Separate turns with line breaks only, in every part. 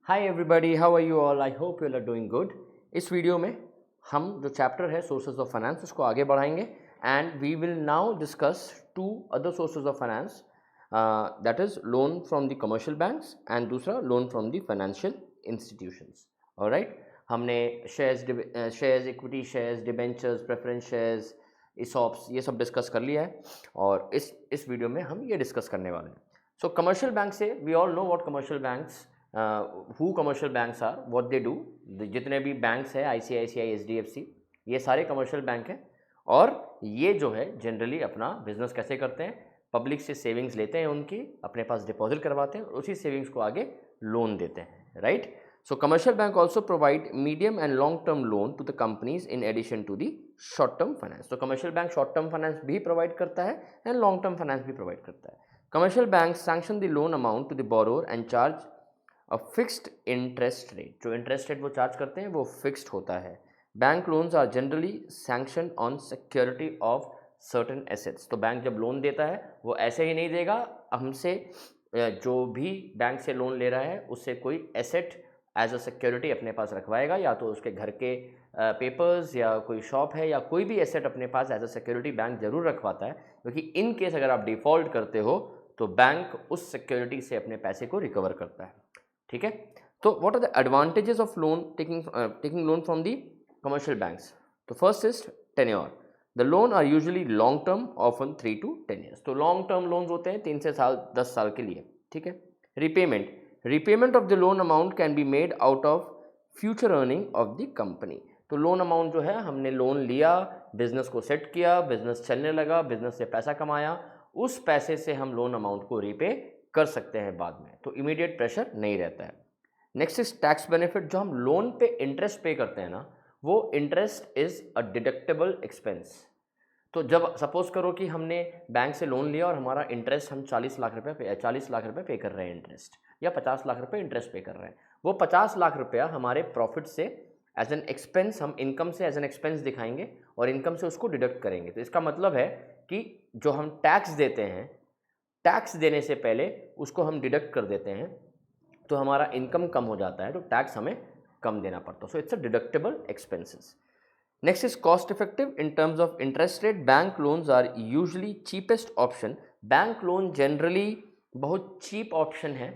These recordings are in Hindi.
Hi everybody, how are you all? I hope you are doing good. इस वीडियो में हम जो चैप्टर है सोर्सेज ऑफ फाइनेंस उसको आगे बढ़ाएंगे and we will now discuss to other sources of finance, that is loan from the commercial banks and दूसरा loan from the financial institutions. Alright, हमने shares, equity shares, debentures, preference shares, ESOPs ये सब डिस्कस कर लिया है और इस वीडियो में हम ये डिस्कस करने वाले हैं। सो कमर्शियल बैंक से we all know what commercial banks, who commercial banks are, what they do. जितने भी बैंक्स है ICICI, HDFC, ये सारे कमर्शियल बैंक हैं और ये जो है जनरली अपना बिजनेस कैसे करते हैं, पब्लिक से सेविंग्स लेते हैं, उनकी अपने पास डिपॉजिट करवाते हैं और उसी सेविंग्स को आगे लोन देते हैं, right. So commercial bank also provide medium and long term loan to the companies in addition to the short term finance. तो commercial bank short term finance भी प्रोवाइड करता है एंड लॉन्ग टर्म फाइनेंस भी प्रोवाइड करता है। Commercial bank sanction the loan amount to the borrower and charge a fixed interest rate. जो इंटरेस्ट रेट वो चार्ज करते हैं वो फिक्स्ड होता है। Bank loans are generally sanction on security of certain assets. तो बैंक जब लोन देता है वो ऐसे ही नहीं देगा, हमसे जो भी बैंक से लोन ले रहा है उससे कोई एसेट एज अ सिक्योरिटी अपने पास रखवाएगा, या तो उसके घर के पेपर्स या कोई शॉप है या कोई भी एसेट अपने पास एज अ सिक्योरिटी बैंक जरूर रखवाता है, क्योंकि इन केस अगर आप डिफ़ॉल्ट करते हो तो बैंक उस सिक्योरिटी से अपने पैसे को रिकवर करता है। ठीक है, तो what are the advantages of loan taking loan from the commercial banks? तो first is tenure. The loan are usually long term, often 3 to 10 years। तो लॉन्ग टर्म लोन्स होते हैं 3 से 10 साल के लिए। ठीक है। Repayment of the loan amount can be made out of future earning of the company. तो लोन अमाउंट जो है, हमने लोन लिया, बिजनेस को सेट किया, बिजनेस चलने लगा, बिजनेस से पैसा कमाया, उस पैसे से हम लोन अमाउंट को रीपे कर सकते हैं बाद में, तो इमीडिएट प्रेशर नहीं रहता है। Next is tax benefit. जो हम लोन पे इंटरेस्ट पे करते हैं ना, वो interest is a deductible expense. तो जब सपोज करो कि हमने बैंक से लोन लिया और हमारा इंटरेस्ट, हम 40 लाख रुपए पे कर रहे हैं इंटरेस्ट, या 50 लाख रुपए इंटरेस्ट पे कर रहे हैं, वो 50 लाख रुपया हमारे प्रॉफिट से एज एन एक्सपेंस, हम इनकम से एज एन एक्सपेंस दिखाएंगे और इनकम से उसको डिडक्ट करेंगे। तो इसका मतलब है कि जो हम टैक्स देते हैं, टैक्स देने से पहले उसको हम डिडक्ट कर देते हैं, तो हमारा इनकम कम हो जाता है, तो टैक्स हमें कम देना पड़ता है। So it's a deductible expenses. Next is cost effective in terms of interest rate. Bank loans are usually cheapest option. Bank loan generally बहुत चीप ऑप्शन है,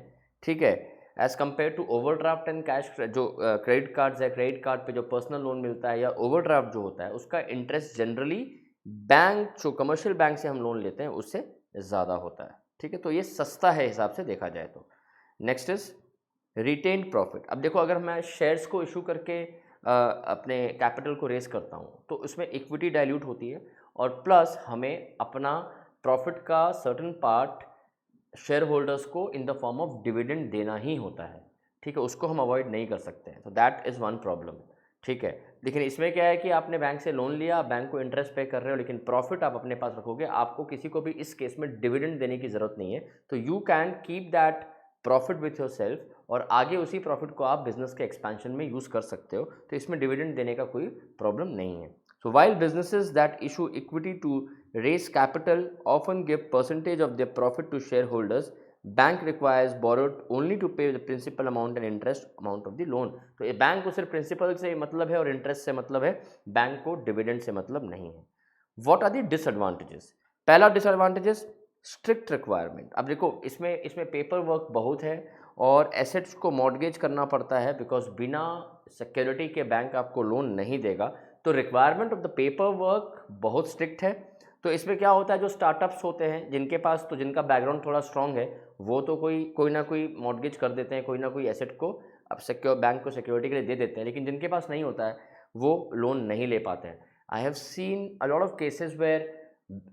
ठीक है, as compare to overdraft and cash. जो क्रेडिट कार्ड्स है, क्रेडिट कार्ड पे जो पर्सनल लोन मिलता है या ओवरड्राफ्ट जो होता है, उसका इंटरेस्ट जनरली बैंक, जो कमर्शियल बैंक से हम लोन लेते हैं, उससे ज़्यादा होता है। ठीक है, तो ये सस्ता है हिसाब से देखा जाए तो। Next is retained profit. अब देखो, अगर मैं शेयर्स को इशू करके अपने कैपिटल को रेस करता हूँ, तो उसमें इक्विटी डाइल्यूट होती है और प्लस हमें अपना प्रॉफिट का सर्टेन पार्ट शेयर होल्डर्स को in the form of dividend देना ही होता है। ठीक है, उसको हम अवॉइड नहीं कर सकते हैं, तो दैट इज़ वन प्रॉब्लम। ठीक है, लेकिन इसमें क्या है कि आपने बैंक से लोन लिया, बैंक को इंटरेस्ट पे कर रहे हो, लेकिन प्रॉफिट आप अपने पास रखोगे, आपको किसी को भी इस केस में डिविडेंड देने की ज़रूरत नहीं है। तो you can keep that profit with your self और आगे उसी प्रॉफिट को आप बिजनेस के एक्सपेंशन में यूज़ कर सकते हो, तो इसमें डिविडेंड देने का कोई प्रॉब्लम नहीं है। So while businesses that issue equity to raise capital often give percentage of their profit to shareholders. Bank requires borrowed only to pay the principal amount and interest amount of the loan. तो ये बैंक को सिर्फ प्रिंसिपल से मतलब है और इंटरेस्ट से मतलब है, बैंक को डिविडेंड से मतलब नहीं है। What are the disadvantages? पहला डिसएडवांटेजेस, स्ट्रिक्ट रिक्वायरमेंट। अब देखो, इसमें पेपर वर्क बहुत है और एसेट्स को मॉर्गेज करना पड़ता है, बिकॉज बिना सिक्योरिटी के बैंक आपको लोन नहीं देगा। तो requirement of the paper work बहुत स्ट्रिक्ट है। तो इसमें क्या होता है, जो स्टार्टअप्स होते हैं जिनके पास, तो जिनका बैकग्राउंड थोड़ा स्ट्रांग है, वो तो कोई ना कोई मॉर्गेज कर देते हैं, कोई ना कोई एसेट को अब सिक्योर बैंक को सिक्योरिटी के लिए दे देते हैं, लेकिन जिनके पास नहीं होता है वो लोन नहीं ले पाते हैं। I have seen a lot of cases where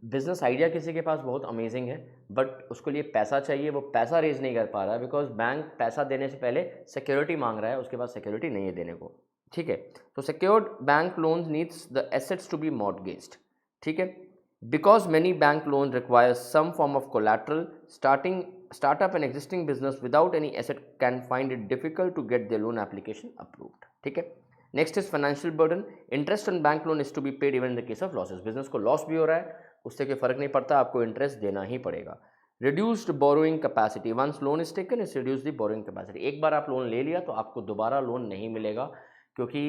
business idea किसी के पास बहुत अमेजिंग है, बट उसके लिए पैसा चाहिए, वो पैसा रेज नहीं कर पा रहा है, बिकॉज बैंक पैसा देने से पहले सिक्योरिटी मांग रहा है, उसके पास सिक्योरिटी नहीं है देने को। ठीक है, तो secured bank loans needs the assets to be mortgaged. ठीक है, because many bank loans require some form of collateral, startup and existing business without any asset can find it difficult to get their loan application approved. ठीक है, next is financial burden. Interest on bank loan is to be paid even in the case of losses. Business को लॉस भी हो रहा है, उससे कोई फर्क नहीं पड़ता, आपको इंटरेस्ट देना ही पड़ेगा। Reduced borrowing capacity, once loan is taken is reduce the borrowing capacity. एक बार आप लोन ले लिया तो आपको दोबारा लोन नहीं मिलेगा, क्योंकि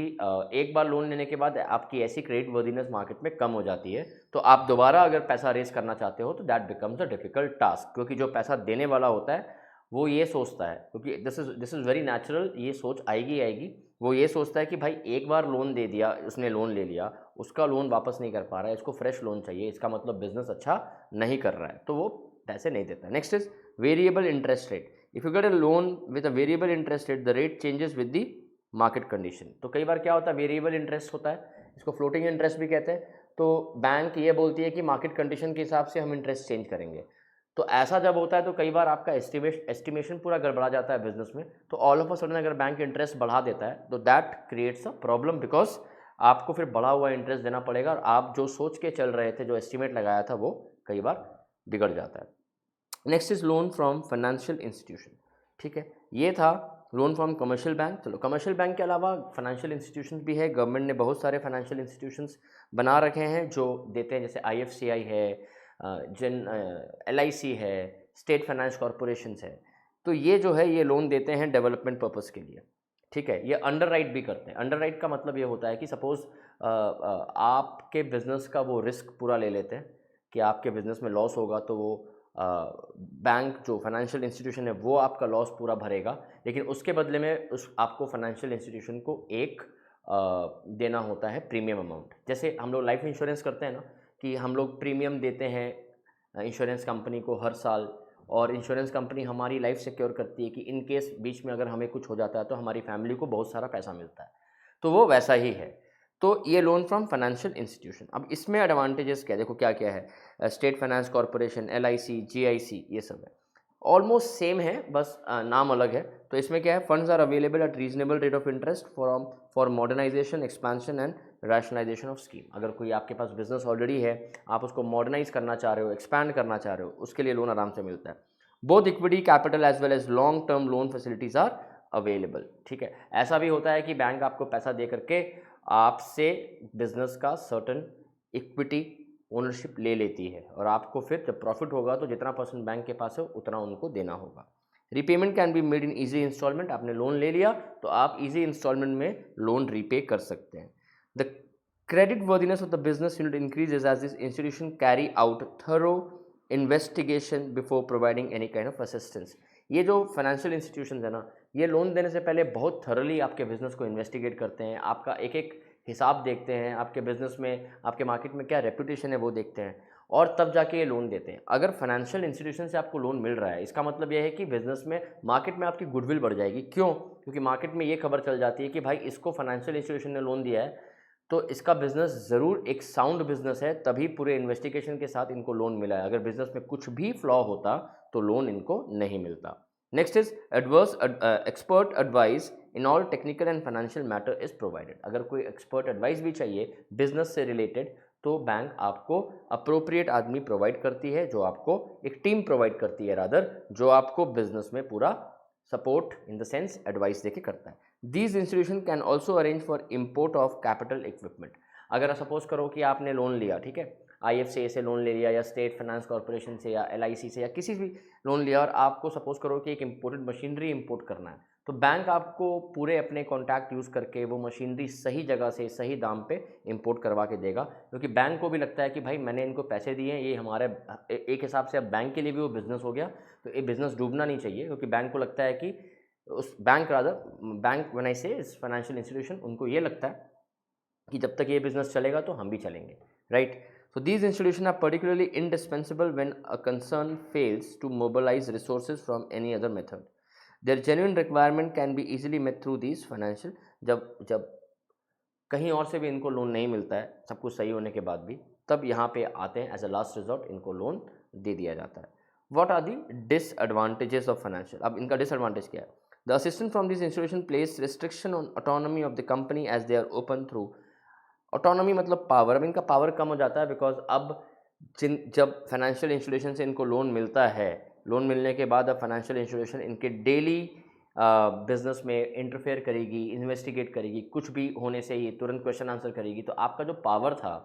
एक बार लोन लेने के बाद आपकी ऐसी क्रेडिट वर्दीनेस मार्केट में कम हो जाती है, तो आप दोबारा अगर पैसा रेज करना चाहते हो तो that becomes a difficult task, क्योंकि जो पैसा देने वाला होता है वो ये सोचता है, क्योंकि दिस इज़ वेरी नेचुरल, ये सोच आएगी आएगी, वो ये सोचता है कि भाई एक बार लोन दे दिया, उसने लोन ले लिया, उसका लोन वापस नहीं कर पा रहा है, इसको फ्रेश लोन चाहिए, इसका मतलब बिजनेस अच्छा नहीं कर रहा है, तो वो पैसे नहीं देता। Next is variable interest rate. If you get a loan with a variable interest rate the rate changes with the market condition. तो कई बार क्या होता है, वेरिएबल इंटरेस्ट होता है, इसको फ्लोटिंग इंटरेस्ट भी कहते हैं, तो बैंक ये बोलती है कि मार्केट कंडीशन के हिसाब से हम इंटरेस्ट चेंज करेंगे। तो ऐसा जब होता है तो कई बार आपका एस्टिमेशन पूरा गड़बड़ा जाता है बिजनेस में, तो ऑल ऑफ अ सडन अगर बैंक इंटरेस्ट बढ़ा देता है तो that creates a problem, because आपको फिर बढ़ा हुआ इंटरेस्ट देना पड़ेगा और आप जो सोच के चल रहे थे, जो एस्टिमेट लगाया था, वो कई बार बिगड़ जाता है। Next is loan from financial institution. ठीक है, ये था लोन फ्रॉम कमर्शियल बैंक। चलो, कमर्शियल बैंक के अलावा फाइनेंशियल इंस्टीट्यूशंस भी है, गवर्नमेंट ने बहुत सारे फाइनेंशियल इंस्टीट्यूशंस बना रखे हैं जो देते हैं, जैसे IFCI है, LIC है, स्टेट फाइनेंस कॉरपोरेशन है। तो ये जो है ये लोन देते हैं डेवलपमेंट पर्पज़ के लिए। ठीक है, ये अंडर राइट भी करते हैं। अंडर राइट का मतलब ये होता है कि सपोज़ आपके बिज़नेस का वो रिस्क पूरा ले लेते हैं कि आपके बिज़नेस में लॉस होगा तो वो बैंक जो फाइनेंशियल इंस्टीट्यूशन है वो आपका लॉस पूरा भरेगा, लेकिन उसके बदले में उस आपको फाइनेंशियल इंस्टीट्यूशन को एक देना होता है प्रीमियम अमाउंट। जैसे हम लोग लाइफ इंश्योरेंस करते हैं ना, कि हम लोग प्रीमियम देते हैं इंश्योरेंस कंपनी को हर साल, और इंश्योरेंस कंपनी हमारी लाइफ सिक्योर करती है कि इन केस बीच में अगर हमें कुछ हो जाता है तो हमारी फैमिली को बहुत सारा पैसा मिलता है, तो वो वैसा ही है। तो ये लोन फ्रॉम फाइनेंशियल इंस्टीट्यूशन। अब इसमें एडवांटेजेस क्या है, देखो क्या क्या है, state finance corporation, LIC, GIC, ये सब है, ऑलमोस्ट सेम है, बस नाम अलग है। तो इसमें क्या है, funds are available at reasonable rate of interest for modernisation, expansion and rationalisation of scheme. अगर कोई आपके पास बिजनेस ऑलरेडी है, आप उसको मॉडर्नाइज करना चाह रहे हो, एक्सपैंड करना चाह रहे हो, उसके लिए लोन आराम से मिलता है। Both equity capital as well as long term loan facilities are available. ठीक है, ऐसा भी होता है कि बैंक आपको पैसा दे करके आपसे बिजनेस का सर्टन इक्विटी ओनरशिप ले लेती है, और आपको फिर जब प्रॉफिट होगा तो जितना परसेंट बैंक के पास है उतना उनको देना होगा। Repayment can be made in easy instalment. आपने लोन ले लिया तो आप ईजी इंस्टॉलमेंट में लोन रीपे कर सकते हैं। The credit worthiness of the business unit increases as this institution carry out thorough investigation before providing any kind of assistance. ये जो फाइनेंशियल इंस्टीट्यूशन है ना, ये लोन देने से पहले बहुत थरली आपके बिजनेस को इन्वेस्टिगेट करते हैं, आपका एक एक हिसाब देखते हैं, आपके बिजनेस में, आपके मार्केट में क्या रेपुटेशन है वो देखते हैं, और तब जाके ये लोन देते हैं। अगर फाइनेंशियल इंस्टीट्यूशन से आपको लोन मिल रहा है, इसका मतलब यह है कि बिजनेस में, मार्केट में आपकी गुडविल बढ़ जाएगी। क्यों? क्योंकि मार्केट में ये खबर चल जाती है कि भाई इसको फाइनेंशियल इंस्टीट्यूशन ने लोन दिया है, तो इसका बिजनेस ज़रूर एक साउंड बिजनेस है, तभी पूरे इन्वेस्टिगेशन के साथ इनको लोन मिला है। अगर बिजनेस में कुछ भी फ्लॉ होता तो लोन इनको नहीं मिलता। Next is adverse expert advice in all technical and financial matter is provided. अगर कोई एक्सपर्ट एडवाइस भी चाहिए बिजनेस से रिलेटेड, तो बैंक आपको अप्रोप्रिएट आदमी प्रोवाइड करती है, जो आपको एक टीम प्रोवाइड करती है रादर, जो आपको बिजनेस में पूरा support in the sense advice देके करता है। These institution can also arrange for import of capital equipment. अगर सपोज करो कि आपने लोन लिया, ठीक है, IFCI से लोन ले लिया, या स्टेट फाइनेंस कॉरपोरेशन से, या LIC से, या किसी भी लोन लिया, और आपको सपोज करो कि एक इम्पोर्टेड मशीनरी इंपोर्ट करना है, तो बैंक आपको पूरे अपने कॉन्टैक्ट यूज़ करके वो मशीनरी सही जगह से सही दाम पे इंपोर्ट करवा के देगा, क्योंकि बैंक को भी लगता है कि भाई मैंने इनको पैसे दिए हैं, ये हमारे एक हिसाब से अब बैंक के लिए भी वो बिज़नेस हो गया, तो ये बिज़नेस डूबना नहीं चाहिए, क्योंकि बैंक को लगता है कि उस बैंक व्हेन आई से इस फाइनेंशियल इंस्टीट्यूशन, उनको ये लगता है कि जब तक ये बिज़नेस चलेगा तो हम भी चलेंगे, right. So these institutions are particularly indispensable when a concern fails to mobilize resources from any other method. Their genuine requirement can be easily met through these financial. जब कहीं और से भी इनको लोन नहीं मिलता है, सब कुछ सही होने के बाद भी, तब यहाँ पे आते हैं, एज अ लास्ट रिजॉर्ट इनको लोन दे दिया जाता है। What are the disadvantages of financial? अब इनका डिसएडवांटेज क्या है? The assistance from these institutions place restriction on autonomy of the company as they are open through. Autonomy मतलब पावर। अब इनका पावर कम हो जाता है, बिकॉज अब जब फाइनेंशियल इंस्टीट्यूशन से इनको लोन मिलता है, लोन मिलने के बाद अब फाइनेंशियल इंस्टीट्यूशन इनके डेली बिजनेस में इंटरफेयर करेगी, इन्वेस्टिगेट करेगी, कुछ भी होने से ये तुरंत क्वेश्चन आंसर करेगी, तो आपका जो पावर था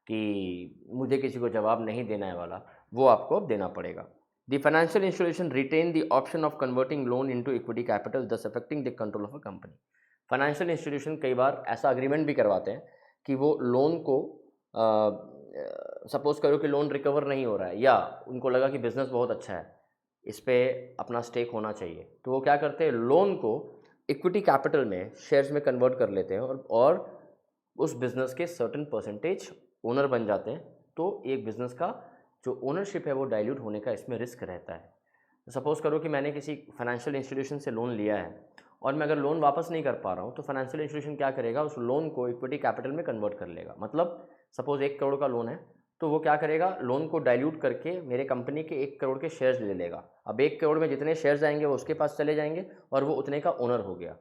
कि मुझे किसी को जवाब नहीं देना है वाला, वो आपको अब देना पड़ेगा। The financial institution retain the option of converting loan into equity capital, thus affecting the control of a company. Financial institution कई बार ऐसा अग्रीमेंट भी करवाते हैं कि वो लोन को सपोज करो कि लोन रिकवर नहीं हो रहा है या उनको लगा कि बिज़नेस बहुत अच्छा है, इस पर अपना स्टेक होना चाहिए, तो वो क्या करते हैं, लोन को इक्विटी कैपिटल में शेयर्स में कन्वर्ट कर लेते हैं और उस बिज़नेस के सर्टेन परसेंटेज ओनर बन जाते हैं। तो एक बिज़नेस का जो ओनरशिप है वो डाइल्यूट होने का इसमें रिस्क रहता है। सपोज़ करो कि मैंने किसी फाइनेंशियल इंस्टीट्यूशन से लोन लिया है और मैं अगर लोन वापस नहीं कर पा रहा हूँ, तो फाइनेंशियल इंस्टीट्यूशन क्या करेगा, उस लोन को इक्विटी कैपिटल में कन्वर्ट कर लेगा। मतलब सपोज़ 1 करोड़ का लोन है, तो वो क्या करेगा, लोन को डाइल्यूट करके मेरे कंपनी के 1 करोड़ के शेयर्स ले लेगा। अब 1 करोड़ में जितने शेयर्स आएंगे वो उसके पास चले जाएंगे और वो उतने का ओनर हो गया।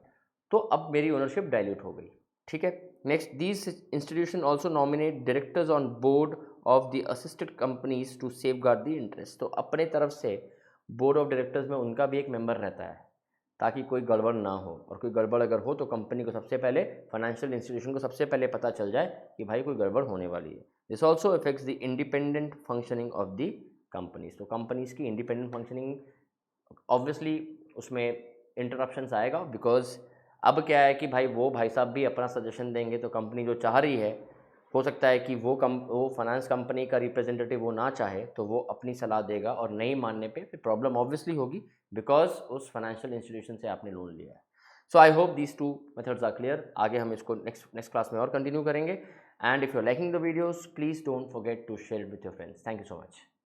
तो अब मेरी ओनरशिप डाइल्यूट हो गई। ठीक है। Next, these institution also nominate directors on board of the assisted companies to safeguard the interest. तो अपने तरफ से बोर्ड ऑफ डायरेक्टर्स में उनका भी एक मेंबर रहता है ताकि कोई गड़बड़ ना हो, और कोई गड़बड़ अगर हो तो कंपनी को सबसे पहले, फाइनेंशियल इंस्टीट्यूशन को सबसे पहले पता चल जाए कि भाई कोई गड़बड़ होने वाली है। This also affects the independent functioning of the companies. तो कंपनीज की इंडिपेंडेंट फंक्शनिंग ऑब्वियसली उसमें इंटरप्शंस आएगा, बिकॉज अब क्या है कि भाई वो भाई साहब भी अपना सजेशन देंगे, तो कंपनी जो चाह रही है, हो सकता है कि वो फाइनेंस कंपनी का रिप्रेजेंटेटिव वो ना चाहे, तो वो अपनी सलाह देगा और नहीं मानने पे फिर प्रॉब्लम ऑब्वियसली होगी, बिकॉज उस फाइनेंशियल इंस्टीट्यूशन से आपने लोन लिया है। So I hope these 2 methods are clear. आगे हम इसको नेक्स्ट क्लास में और कंटिन्यू करेंगे। And if you are liking the videos, please don't forget to share it with your friends. Thank you so much.